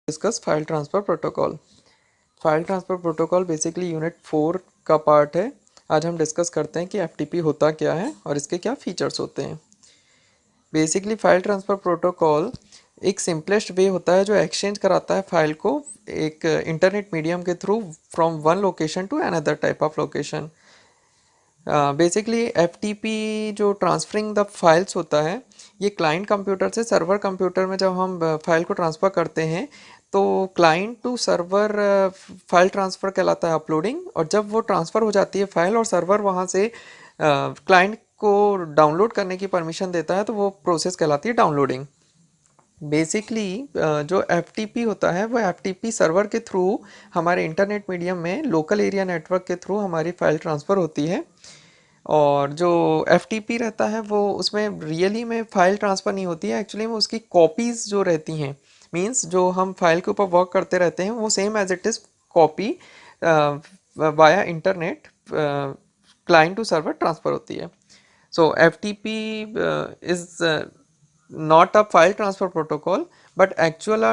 Discuss file transfer protocol. File transfer protocol basically unit 4 का part है। आज हम डिस्कस करते हैं कि एफटीपी होता क्या है और इसके क्या फीचर्स होते हैं। बेसिकली फाइल ट्रांसफ़र प्रोटोकॉल एक सिंपलेस्ट वे होता है जो एक्सचेंज कराता है फाइल को एक इंटरनेट मीडियम के through from one location to another type of location. Basically FTP जो ट्रांसफरिंग द फाइल्स होता है, ये क्लाइंट कंप्यूटर से सर्वर कंप्यूटर में जब हम फाइल को ट्रांसफ़र करते हैं तो client to server file transfer कहलाता है अपलोडिंग। और जब वो ट्रांसफ़र हो जाती है फाइल और सर्वर वहाँ से क्लाइंट को डाउनलोड करने की परमिशन देता है तो वो प्रोसेस कहलाती है डाउनलोडिंग। बेसिकली जो एफ होता है वो एफ सर्वर के थ्रू हमारे इंटरनेट मीडियम में लोकल एरिया नेटवर्क के थ्रू हमारी फाइल ट्रांसफ़र होती है। और जो एफ रहता है वो उसमें रियली में फ़ाइल ट्रांसफ़र नहीं होती है, एक्चुअली में उसकी कॉपीज़ जो रहती हैं, मींस जो हम फाइल के ऊपर वर्क करते रहते हैं वो same as it is copy via internet client to server transfer होती है। So F T P is not a file transfer protocol but actual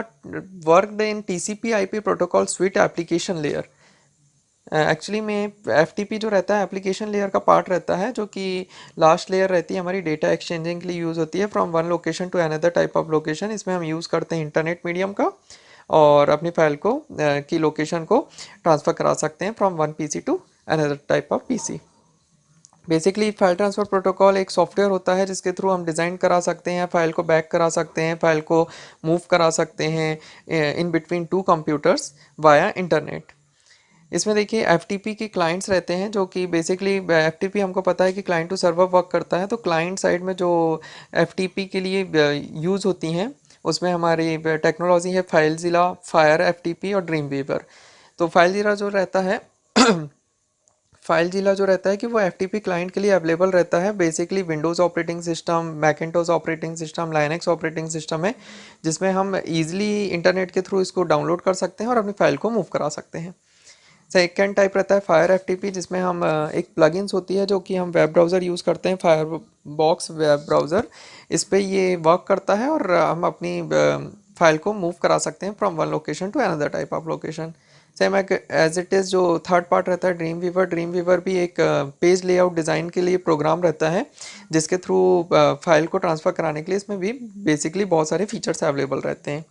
worked in TCP IP protocol suite application layer। Actually में F जो रहता है application layer का part रहता है, जो कि लास्ट लेयर रहती है हमारी डेटा एक्सचेंजिंग के लिए यूज़ होती है from one location to another type of location. इसमें हम यूज़ करते हैं इंटरनेट मीडियम का और अपनी फाइल को की लोकेशन को ट्रांसफ़र करा सकते हैं from one PC to another type of PC. Basically file transfer protocol एक सॉफ्टवेयर होता है जिसके थ्रू हम डिज़ाइन करा सकते हैं, फाइल को बैक करा सकते हैं, फाइल को मूव करा सकते हैं in between two computers via internet. इसमें देखिए एफ के क्लाइंट्स रहते हैं, जो कि बेसिकली एफ हमको पता है कि क्लाइंट टू सर्वर वर्क करता है। तो क्लाइंट साइड में जो एफ के लिए यूज़ होती हैं उसमें हमारी टेक्नोलॉजी है फाइलज़िला, फायर एफ और ड्रीम वीवर। तो फाइलज़िला जो रहता है फाइलज़िला जो रहता है कि वो एफ क्लाइंट के लिए अवेलेबल रहता है। Basically Windows operating system, Macintosh operating system, Linux operating system है जिसमें हम ईजिली इंटरनेट के थ्रू इसको डाउनलोड कर सकते हैं और अपनी फाइल को मूव करा सकते हैं। सेकेंड टाइप रहता है फायर एफ जिसमें हम एक प्लगइन्स होती है जो कि हम वेब ब्राउज़र यूज़ करते हैं, फायर बॉक्स वेब ब्राउज़र। इस पर ये वर्क करता है और हम अपनी फाइल को मूव करा सकते हैं from one location to another type of location. Same as it is जो थर्ड पार्ट रहता है ड्रीम वीवर भी एक पेज लेआउट डिज़ाइन के लिए प्रोग्राम रहता है जिसके थ्रू फाइल को ट्रांसफ़र कराने के लिए इसमें भी बेसिकली बहुत सारे फीचर्स अवेलेबल रहते हैं।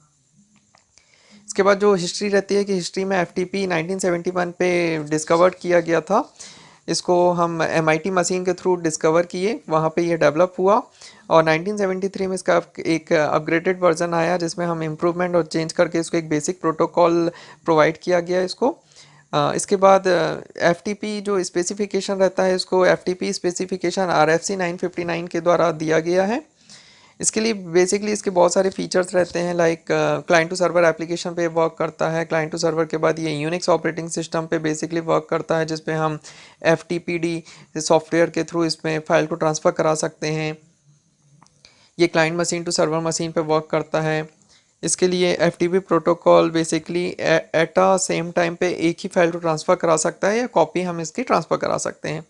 इसके बाद जो हिस्ट्री रहती है कि हिस्ट्री में एफ 1971 पे डिस्कवर किया गया था। इसको हम MIT मशीन के थ्रू डिस्कवर किए, वहाँ पे ये डेवलप हुआ और 1973 में इसका एक अपग्रेडेड वर्जन आया जिसमें हम इम्प्रूवमेंट और चेंज करके इसको एक बेसिक प्रोटोकॉल प्रोवाइड किया गया इसको। इसके बाद एफ जो स्पेसिफिकेशन रहता है इसको एफ स्पेसिफिकेशन RFC 959 के द्वारा दिया गया है। इसके लिए बेसिकली इसके बहुत सारे फीचर्स रहते हैं, like client to server application पे वर्क करता है। क्लाइंट टू सर्वर के बाद ये यूनिक्स ऑपरेटिंग सिस्टम पे बेसिकली वर्क करता है जिसपे हम FTPD सॉफ्टवेयर के थ्रू इसमें फ़ाइल को ट्रांसफ़र करा सकते हैं। ये client machine to server machine पे वर्क करता है। इसके लिए FTP protocol basically at a same time पे एक ही फाइल को ट्रांसफ़र करा सकता है या कॉपी हम इसकी ट्रांसफ़र करा सकते हैं।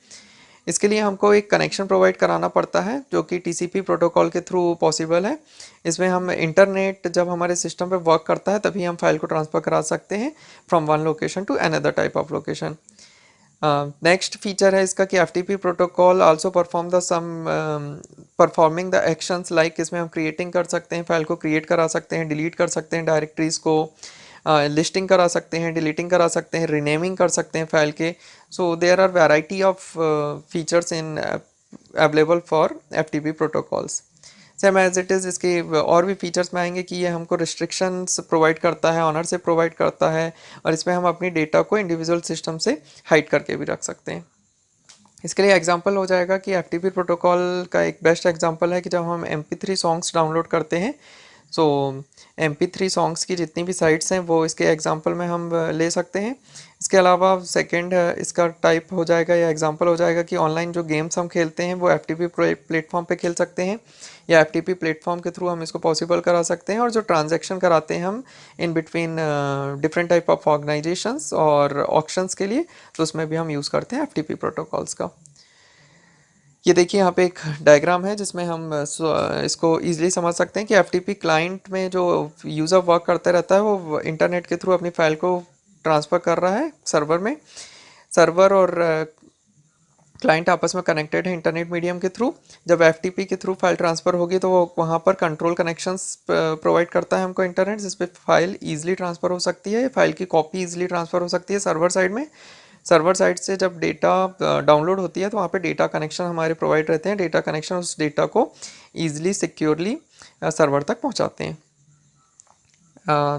इसके लिए हमको एक कनेक्शन प्रोवाइड कराना पड़ता है जो कि TCP प्रोटोकॉल के थ्रू पॉसिबल है। इसमें हम इंटरनेट जब हमारे सिस्टम पे वर्क करता है तभी हम फाइल को ट्रांसफ़र करा सकते हैं from one location to another type of location. Next feature है इसका कि FTP protocol also perform the some performing the actions, like इसमें हम क्रिएटिंग कर सकते हैं, फाइल को क्रिएट करा सकते हैं, डिलीट कर सकते हैं डायरेक्टरीज को, लिस्टिंग करा सकते हैं, डिलीटिंग करा सकते हैं, रीनेमिंग कर सकते हैं फाइल के। So there are variety of features in available for FTP protocols. Same as it is इसके और भी फीचर्स में आएंगे कि ये हमको रिस्ट्रिक्शंस प्रोवाइड करता है, ऑनर से प्रोवाइड करता है और इसमें हम अपनी डेटा को इंडिविजुअल सिस्टम से हाइड करके भी रख सकते हैं। इसके लिए एग्जांपल हो जाएगा कि FTP प्रोटोकॉल का एक बेस्ट एग्जांपल है कि जब हम MP3 सॉन्ग्स डाउनलोड करते हैं, सो MP3 सॉन्ग्स की जितनी भी साइट्स हैं वो इसके एग्जांपल में हम ले सकते हैं। इसके अलावा सेकंड इसका टाइप हो जाएगा या एग्जांपल हो जाएगा कि ऑनलाइन जो गेम्स हम खेलते हैं वो FTP प्लेटफॉर्म पे खेल सकते हैं या FTP प्लेटफॉर्म के थ्रू हम इसको पॉसिबल करा सकते हैं। और जो ट्रांजैक्शन कराते हैं हम in between different type of organisations और ऑक्शंस के लिए, तो उसमें भी हम यूज़ करते हैं FTP प्रोटोकॉल्स का। ये देखिए यहाँ पे एक डायग्राम है जिसमें हम इसको इजीली समझ सकते हैं कि एफटीपी क्लाइंट में जो यूज़र वर्क करता रहता है वो इंटरनेट के थ्रू अपनी फाइल को ट्रांसफ़र कर रहा है सर्वर में। सर्वर और क्लाइंट आपस में कनेक्टेड है इंटरनेट मीडियम के थ्रू। जब एफटीपी के थ्रू फाइल ट्रांसफ़र होगी तो वो वहाँ पर कंट्रोल कनेक्शंस प्रोवाइड करता है हमको इंटरनेट, जिस पे फाइल ईजिली ट्रांसफ़र हो सकती है, फाइल की कॉपी ईजिली ट्रांसफ़र हो सकती है सर्वर साइड में। सर्वर साइड से जब डेटा डाउनलोड होती है तो वहाँ पे डेटा कनेक्शन हमारे प्रोवाइड रहते हैं, डेटा कनेक्शन उस डेटा को ईजिली सिक्योरली सर्वर तक पहुँचाते हैं।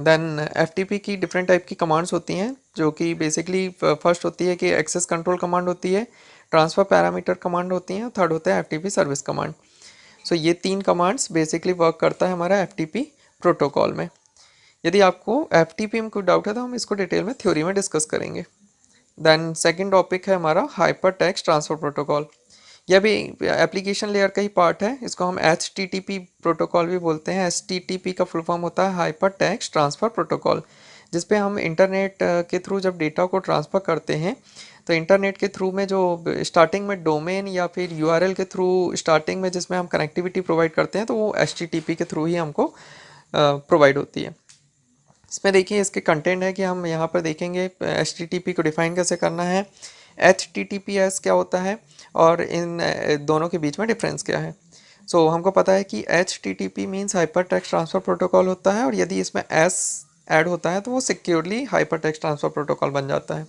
देन एफटीपी की डिफरेंट टाइप की कमांड्स होती हैं, जो कि बेसिकली फर्स्ट होती है कि एक्सेस कंट्रोल कमांड होती है, ट्रांसफ़र पैरामीटर कमांड होती हैं, थर्ड होता है एफटीपी सर्विस कमांड। सो ये तीन कमांड्स बेसिकली वर्क करता है हमारा एफटीपी प्रोटोकॉल में। यदि आपको एफटीपी में कोई डाउट है तो हम इसको डिटेल में थ्योरी में डिस्कस करेंगे। देन सेकंड टॉपिक है हमारा हाइपर टेक्स्ट ट्रांसफ़र प्रोटोकॉल। यह भी एप्लीकेशन लेयर का ही पार्ट है, इसको हम HTTP प्रोटोकॉल भी बोलते हैं। HTTP का फुल फॉर्म होता है हाइपर टेक्स्ट ट्रांसफ़र प्रोटोकॉल, जिस पे हम इंटरनेट के थ्रू जब डेटा को ट्रांसफ़र करते हैं तो इंटरनेट के थ्रू में जो स्टार्टिंग में डोमेन या फिर URL के थ्रू स्टार्टिंग में जिसमें हम कनेक्टिविटी प्रोवाइड करते हैं तो वो HTTP के थ्रू ही हमको प्रोवाइड होती है। इसमें देखिए इसके कंटेंट है कि हम यहाँ पर देखेंगे HTTP को डिफाइन कैसे करना है, HTTPS क्या होता है और इन दोनों के बीच में डिफरेंस क्या है। सो हमको पता है कि HTTP means hyper text transfer protocol होता है, और यदि इसमें S ऐड होता है तो वो securely hyper text transfer protocol बन जाता है।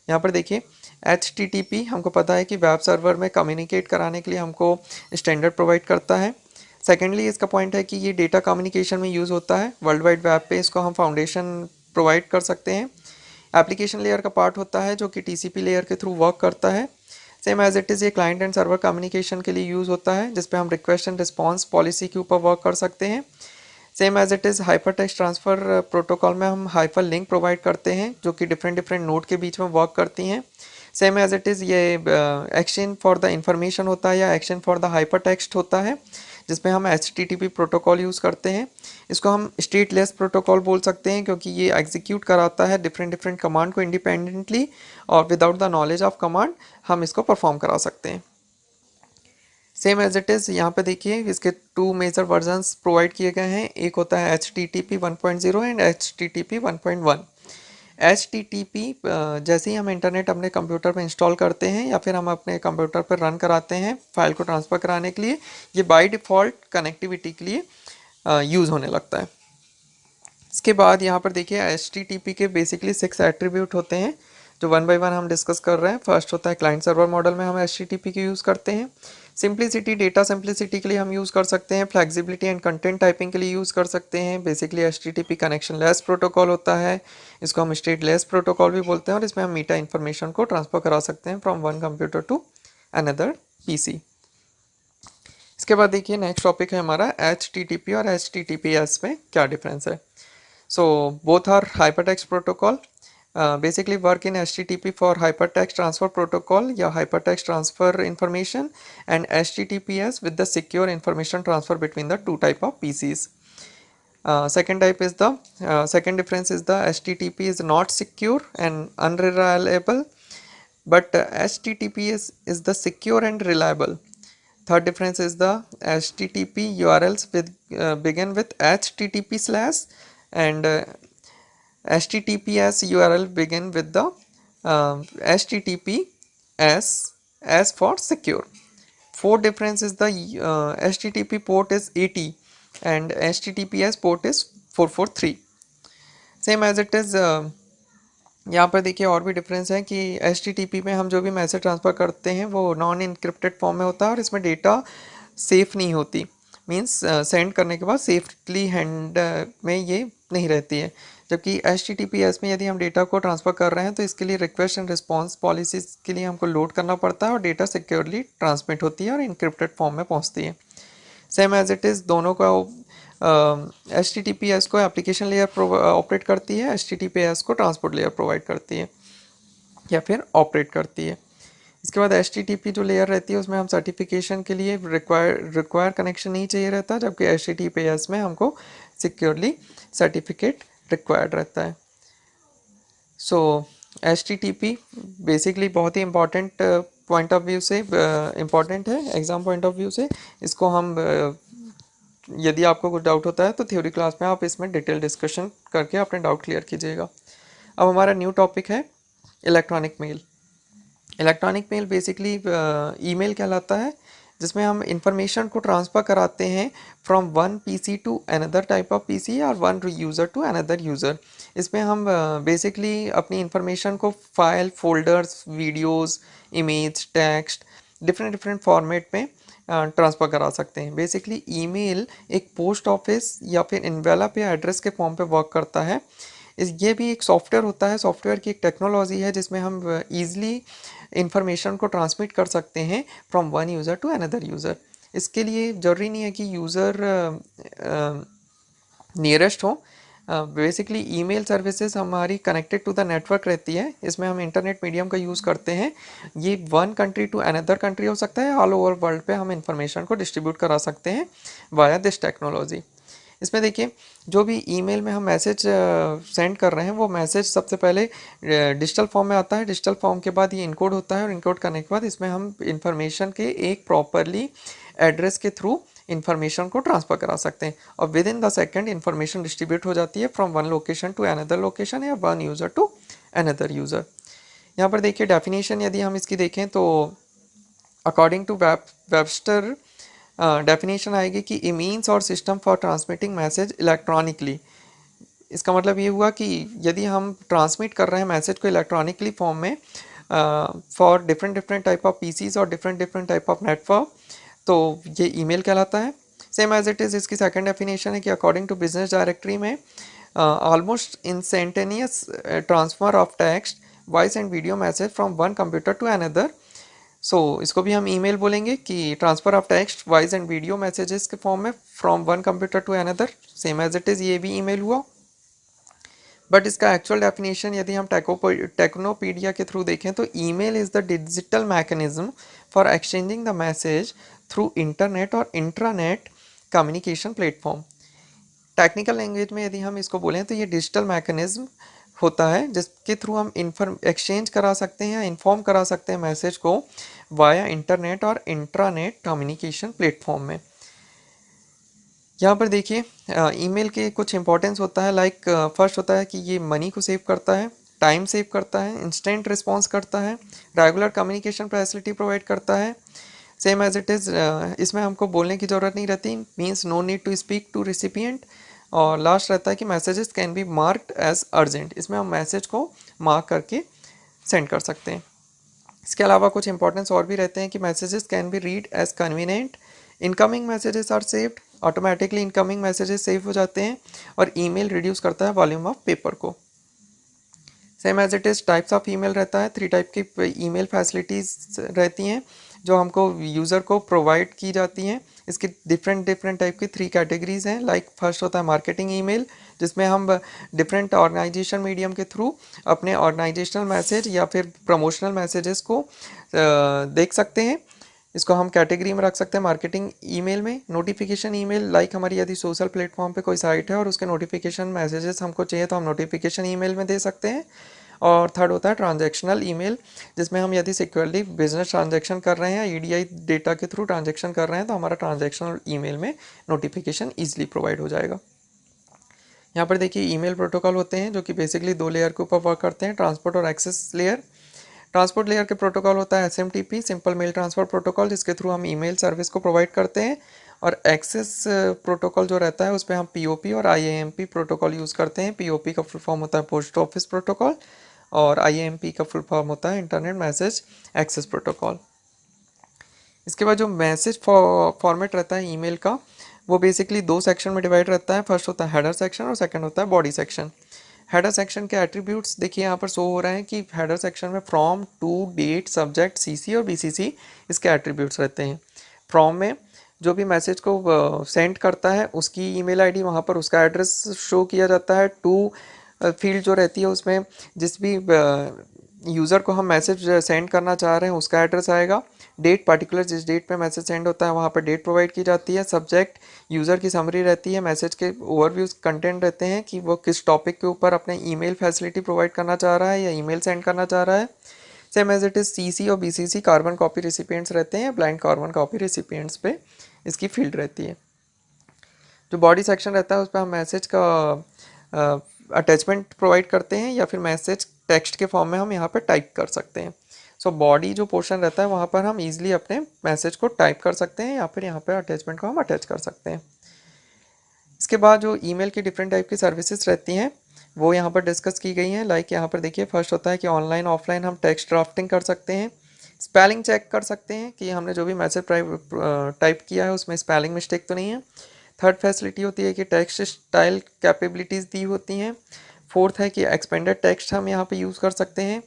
यहाँ पर देखिए HTTP हमको पता है कि वेब सर्वर में कम्युनिकेट कराने के लिए हमको स्टैंडर्ड प्रोवाइड करता है। सेकेंडली इसका पॉइंट है कि ये डेटा कम्युनिकेशन में यूज़ होता है वर्ल्ड वाइड वेब पे, इसको हम फाउंडेशन प्रोवाइड कर सकते हैं। एप्लीकेशन लेयर का पार्ट होता है जो कि TCP लेयर के थ्रू वर्क करता है। सेम एज इट इज़ ये क्लाइंट एंड सर्वर कम्युनिकेशन के लिए यूज़ होता है, जिस पे हम रिक्वेस्ट एंड रिस्पॉन्स पॉलिसी के ऊपर वर्क कर सकते हैं। Same as it is hyper text transfer protocol में हम हाइपर लिंक प्रोवाइड करते हैं जो कि डिफरेंट डिफरेंट नोड के बीच में वर्क करती हैं। सेम एज इट इज़ ये एक्सचेंज फॉर द इंफॉर्मेशन होता है या exchange for the hyper text होता है, जिसमें हम HTTP प्रोटोकॉल यूज़ करते हैं। इसको हम स्टेटलेस प्रोटोकॉल बोल सकते हैं क्योंकि ये एग्जीक्यूट कराता है डिफरेंट डिफरेंट कमांड को इंडिपेंडेंटली, और without the knowledge of command हम इसको परफॉर्म करा सकते हैं। सेम एज इट इज़ यहाँ पे देखिए इसके टू मेजर वर्जन्स प्रोवाइड किए गए हैं, एक होता है HTTP 1.0 एंड HTTP 1.1। HTTP जैसे ही हम इंटरनेट अपने कंप्यूटर पर इंस्टॉल करते हैं या फिर हम अपने कंप्यूटर पर रन कराते हैं फाइल को ट्रांसफ़र कराने के लिए, ये बाय डिफ़ॉल्ट कनेक्टिविटी के लिए यूज़ होने लगता है। इसके बाद यहाँ पर देखिए HTTP के बेसिकली 6 एट्रीब्यूट होते हैं जो वन बाय वन हम डिस्कस कर रहे हैं। फर्स्ट होता है क्लाइंट सर्वर मॉडल में हम HTTP के यूज़ करते हैं। सिंप्लिसिटी, डेटा सिंप्लिसिटी के लिए हम यूज़ कर सकते हैं। फ्लेक्सिबिलिटी एंड कंटेंट टाइपिंग के लिए यूज़ कर सकते हैं। Basically HTTP connection less protocol होता है, इसको हम स्टेट लेस प्रोटोकॉल भी बोलते हैं, और इसमें हम मीटा इन्फॉर्मेशन को ट्रांसफ़र करा सकते हैं from one computer to another PC। इसके बाद देखिए नेक्स्ट टॉपिक है हमारा HTTP और HTTPS में क्या डिफरेंस है। So both are hypertext protocol. Basically work in HTTP for hypertext transfer protocol या hypertext transfer information, and HTTPS with the secure information transfer between the two type of PCs. Second difference is the HTTP is not secure and unreliable, but HTTPS is the secure and reliable. Third difference is the HTTP URLs with begin with HTTP slash, and HTTPS URL begin with the HTTPS as for secure. Fourth difference is the HTTP port is 80 and HTTPS port is 443. Same as it is यहाँ पर देखिए और भी difference है कि HTTP में हम जो भी मैसेज ट्रांसफ़र करते हैं वो नॉन इनक्रिप्टेड फॉर्म में होता है और इसमें डेटा सेफ़ नहीं होती, मींस सेंड करने के बाद सेफली हैंड में ये नहीं रहती है। जबकि HTTPS में यदि हम डेटा को ट्रांसफ़र कर रहे हैं तो इसके लिए रिक्वेस्ट एंड रिस्पॉन्स पॉलिसीज़ के लिए हमको लोड करना पड़ता है और डेटा सिक्योरली ट्रांसमिट होती है और इनक्रिप्टेड फॉर्म में पहुँचती है। सेम एज इट इज़ दोनों का HTTPS को एप्लीकेशन लेयर ऑपरेट करती है, HTTPS को ट्रांसपोर्ट लेयर प्रोवाइड करती है या फिर ऑपरेट करती है। इसके बाद HTTP जो लेयर रहती है उसमें हम सर्टिफिकेशन के लिए रिक्वायर कनेक्शन नहीं चाहिए रहता, जबकि HTTPS में हमको सिक्योरली सर्टिफिकेट रिक्वायर्ड रहता है। सो HTTP बेसिकली बहुत ही इंपॉर्टेंट पॉइंट ऑफ व्यू से इम्पॉर्टेंट है, एग्ज़ाम पॉइंट ऑफ व्यू से। इसको हम यदि आपको कुछ डाउट होता है तो थ्योरी क्लास में आप इसमें डिटेल डिस्कशन करके अपने डाउट क्लियर कीजिएगा। अब हमारा न्यू टॉपिक है electronic mail. Electronic mail basically email कहलाता है, जिसमें हम इंफॉर्मेशन को ट्रांसफ़र कराते हैं from one PC to another type of PC और one user to another user. इसमें हम बेसिकली अपनी इंफॉर्मेशन को file, folders, videos, image, text different different format में ट्रांसफ़र करा सकते हैं। बेसिकली ईमेल एक पोस्ट ऑफिस या फिर इनवेलप या एड्रेस के फॉर्म पे वर्क करता है। ये भी एक सॉफ्टवेयर होता है, सॉफ्टवेयर की एक टेक्नोलॉजी है जिसमें हम ईज़िली इंफॉर्मेशन को ट्रांसमिट कर सकते हैं from one user to another user. इसके लिए ज़रूरी नहीं है कि यूज़र नियरेस्ट हो। बेसिकली ईमेल सर्विसेज हमारी कनेक्टेड टू द नेटवर्क रहती है, इसमें हम इंटरनेट मीडियम का यूज़ करते हैं। ये one country to another country हो सकता है, ऑल ओवर वर्ल्ड पे हम इंफॉर्मेशन को डिस्ट्रीब्यूट करा सकते हैं वाया दिस टेक्नोलॉजी। इसमें देखिए, जो भी ईमेल में हम मैसेज सेंड कर रहे हैं वो मैसेज सबसे पहले डिजिटल फॉर्म में आता है। डिजिटल फॉर्म के बाद ये इनकोड होता है और इनकोड करने के बाद इसमें हम इंफॉर्मेशन के एक प्रॉपरली एड्रेस के थ्रू इंफॉर्मेशन को ट्रांसफ़र करा सकते हैं और within the second information distribute हो जाती है from one location to another location या one user to another user. यहाँ पर देखिए डेफिनेशन यदि हम इसकी देखें तो अकॉर्डिंग टू वेबस्टर डेफिनेशन आएगी कि ए मीन्स और system for transmitting message electronically. इसका मतलब ये हुआ कि यदि हम ट्रांसमिट कर रहे हैं मैसेज को इलेक्ट्रॉनिकली फॉर्म में for different different type of PCs और different different type of network, तो ये ईमेल कहलाता है। सेम एज इट इज़ इसकी सेकंड डेफिनेशन है कि अकॉर्डिंग टू बिजनेस डायरेक्टरी में almost instantaneous transfer of text, voice and video message from one computer to another. So इसको भी हम ईमेल बोलेंगे कि transfer of text, voice and video messages के फॉर्म में from one computer to another. Same as it is ये भी email हुआ। बट इसका एक्चुअल डेफिनेशन यदि हम टेक्नोपीडिया के थ्रू देखें तो email is the digital mechanism for exchanging the message through internet और intranet communication platform. Technical language में यदि हम इसको बोलें तो ये डिजिटल मैकेनिज्म होता है जिसके थ्रू हम एक्सचेंज करा सकते हैं या इन्फॉर्म करा सकते हैं मैसेज को वाया इंटरनेट और इंट्रानेट कम्युनिकेशन प्लेटफॉर्म में। यहाँ पर देखिए ईमेल के कुछ इंपॉर्टेंस होता है, लाइक फर्स्ट होता है कि ये मनी को सेव करता है, टाइम सेव करता है, इंस्टेंट रिस्पॉन्स करता है, रेगुलर कम्युनिकेशन फैसिलिटी प्रोवाइड करता है। सेम एज इट इज़ इसमें हमको बोलने की ज़रूरत नहीं रहती, means no need to speak to recipient. और लास्ट रहता है कि messages can be marked as urgent, इसमें हम मैसेज को मार्क करके सेंड कर सकते हैं। इसके अलावा कुछ इंपॉर्टेंस और भी रहते हैं कि messages can be read as convenient, incoming messages are saved, automatically incoming messages save हो जाते हैं और ईमेल रिड्यूस करता है वॉल्यूम ऑफ पेपर को। Same as it is types of email रहता है, 3 टाइप की ईमेल फैसिलिटीज़ रहती हैं जो हमको यूज़र को प्रोवाइड की जाती हैं। इसकी डिफरेंट डिफरेंट टाइप की 3 कैटेगरीज हैं। लाइक फर्स्ट होता है मार्केटिंग ईमेल, जिसमें हम डिफरेंट ऑर्गेनाइजेशन मीडियम के थ्रू अपने ऑर्गेनाइजेशनल मैसेज या फिर प्रमोशनल मैसेजेस को देख सकते हैं। इसको हम कैटेगरी में रख सकते हैं मार्केटिंग ईमेल में। नोटिफिकेशन ईमेल, लाइक हमारी यदि सोशल प्लेटफॉर्म पे कोई साइट है और उसके नोटिफिकेशन मैसेजेस हमको चाहिए तो हम नोटिफिकेशन ईमेल में दे सकते हैं। और थर्ड होता है ट्रांजैक्शनल ईमेल, जिसमें हम यदि सिक्योरली बिजनेस ट्रांजैक्शन कर रहे हैं, ईडीआई डेटा के थ्रू ट्रांजैक्शन कर रहे हैं तो हमारा ट्रांजैक्शनल ईमेल में नोटिफिकेशन ईजिली प्रोवाइड हो जाएगा। यहाँ पर देखिए ईमेल प्रोटोकॉल होते हैं जो कि बेसिकली 2 लेयर के ऊपर वर्क करते हैं, ट्रांसपोर्ट और एक्सेस लेयर। ट्रांसपोर्ट लेयर के प्रोटोकॉल होता है SMTP, simple mail transfer protocol, जिसके थ्रू हम ईमेल सर्विस को प्रोवाइड करते हैं। और एक्सेस प्रोटोकॉल जो रहता है उस पर हम POP और IAMP प्रोटोकॉल यूज़ करते हैं। POP का फुल फॉर्म होता है पोस्ट ऑफिस प्रोटोकॉल और IAMP का फुल फॉर्म होता है इंटरनेट मैसेज एक्सेस प्रोटोकॉल। इसके बाद जो मैसेज फॉर्मेट रहता है ईमेल का, वो बेसिकली 2 सेक्शन में डिवाइड रहता है। फर्स्ट होता है हेडर सेक्शन और सेकंड होता है बॉडी सेक्शन। हेडर सेक्शन के एट्रीब्यूट्स देखिए यहाँ पर शो हो रहे हैं कि हेडर सेक्शन में from, to, date, subject, CC और BCC इसके एट्रीब्यूट्स रहते हैं। फ्रॉम में जो भी मैसेज को सेंड करता है उसकी ईमेल आईडी, वहाँ पर उसका एड्रेस शो किया जाता है। टू फील्ड जो रहती है उसमें जिस भी यूज़र को हम मैसेज सेंड करना चाह रहे हैं उसका एड्रेस आएगा। डेट, पर्टिकुलर जिस डेट पे मैसेज सेंड होता है वहाँ पर डेट प्रोवाइड की जाती है। सब्जेक्ट यूज़र की समरी रहती है, मैसेज के ओवरव्यू कंटेंट रहते हैं कि वो किस टॉपिक के ऊपर अपने ईमेल फैसिलिटी प्रोवाइड करना चाह रहा है या ईमेल सेंड करना चाह रहा है। Same as it is CC और BCC कार्बन कॉपी रिसिपिएंट्स रहते हैं, ब्लाइंड कार्बन कॉपी रिसिपिएंट्स पे इसकी फील्ड रहती है। जो बॉडी सेक्शन रहता है उस पर हम मैसेज का अटैचमेंट प्रोवाइड करते हैं या फिर मैसेज टेक्स्ट के फॉर्म में हम यहाँ पर टाइप कर सकते हैं। सो बॉडी जो पोर्शन रहता है वहाँ पर हम इजीली अपने मैसेज को टाइप कर सकते हैं या फिर यहाँ पर अटैचमेंट को हम अटैच कर सकते हैं। इसके बाद जो ईमेल की डिफरेंट टाइप की सर्विसेज रहती हैं वो यहाँ पर डिस्कस की गई हैं। लाइक यहाँ पर देखिए, फर्स्ट होता है कि ऑनलाइन ऑफलाइन हम टेक्स्ट ड्राफ्टिंग कर सकते हैं, स्पेलिंग चेक कर सकते हैं कि हमने जो भी मैसेज टाइप किया है उसमें स्पेलिंग मिस्टेक तो नहीं है। थर्ड फैसिलिटी होती है कि टेक्स्ट स्टाइल कैपेबिलिटीज़ दी होती हैं। फोर्थ है कि एक्सपेंडेड टेक्स्ट हम यहाँ पे यूज़ कर सकते हैं।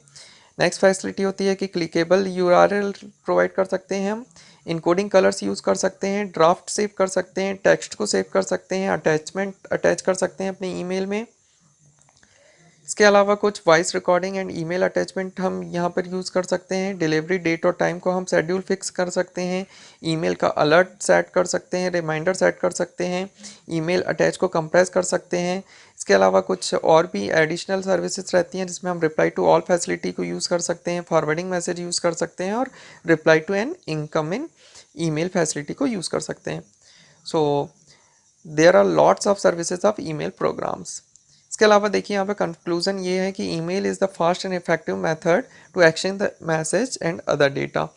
नेक्स्ट फैसिलिटी होती है कि क्लिकेबल URL प्रोवाइड कर सकते हैं हम, इनकोडिंग कलर्स यूज़ कर सकते हैं, ड्राफ्ट सेव कर सकते हैं, टेक्स्ट को सेव कर सकते हैं, अटैचमेंट अटैच कर सकते हैं अपने ईमेल में। इसके अलावा कुछ voice recording and email attachment हम यहाँ पर यूज़ कर सकते हैं। डिलीवरी डेट और टाइम को हम शेड्यूल फिक्स कर सकते हैं, ईमेल का अलर्ट सेट कर सकते हैं, रिमाइंडर सेट कर सकते हैं, ईमेल अटैच को कंप्रेस कर सकते हैं। इसके अलावा कुछ और भी एडिशनल सर्विसेज रहती हैं जिसमें हम रिप्लाई टू ऑल फैसिलिटी को यूज़ कर सकते हैं, फॉरवर्डिंग मैसेज यूज़ कर सकते हैं और reply to an incoming email facility को यूज़ कर सकते हैं। So there are lots of services of email programs. इसके अलावा देखिए यहाँ पे कंक्लूजन ये है कि email is the fast and effective method to exchange the message and other data.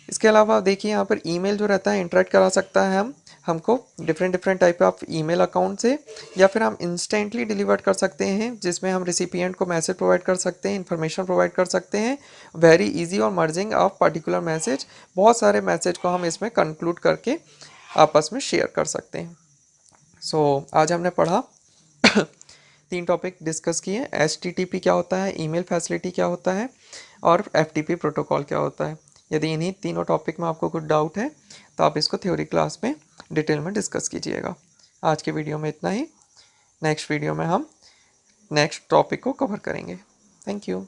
इसके अलावा देखिए यहाँ पर ईमेल जो रहता है इंटरेक्ट करा सकता है हमको different type of email account से, या फिर हम इंस्टेंटली डिलीवर कर सकते हैं जिसमें हम रिसिपिएंट को मैसेज प्रोवाइड कर सकते हैं, इन्फॉर्मेशन प्रोवाइड कर सकते हैं, वेरी इजी और मर्जिंग ऑफ पर्टिकुलर मैसेज। बहुत सारे मैसेज को हम इसमें कंक्लूड करके आपस में शेयर कर सकते हैं। सो आज हमने पढ़ा 3 टॉपिक डिस्कस किए। HTTP क्या होता है, ईमेल फैसिलिटी क्या होता है और FTP प्रोटोकॉल क्या होता है। यदि इन्हीं तीनों टॉपिक में आपको कुछ डाउट है तो आप इसको थ्योरी क्लास में डिटेल में डिस्कस कीजिएगा। आज के वीडियो में इतना ही। नेक्स्ट वीडियो में हम नेक्स्ट टॉपिक को कवर करेंगे। Thank you.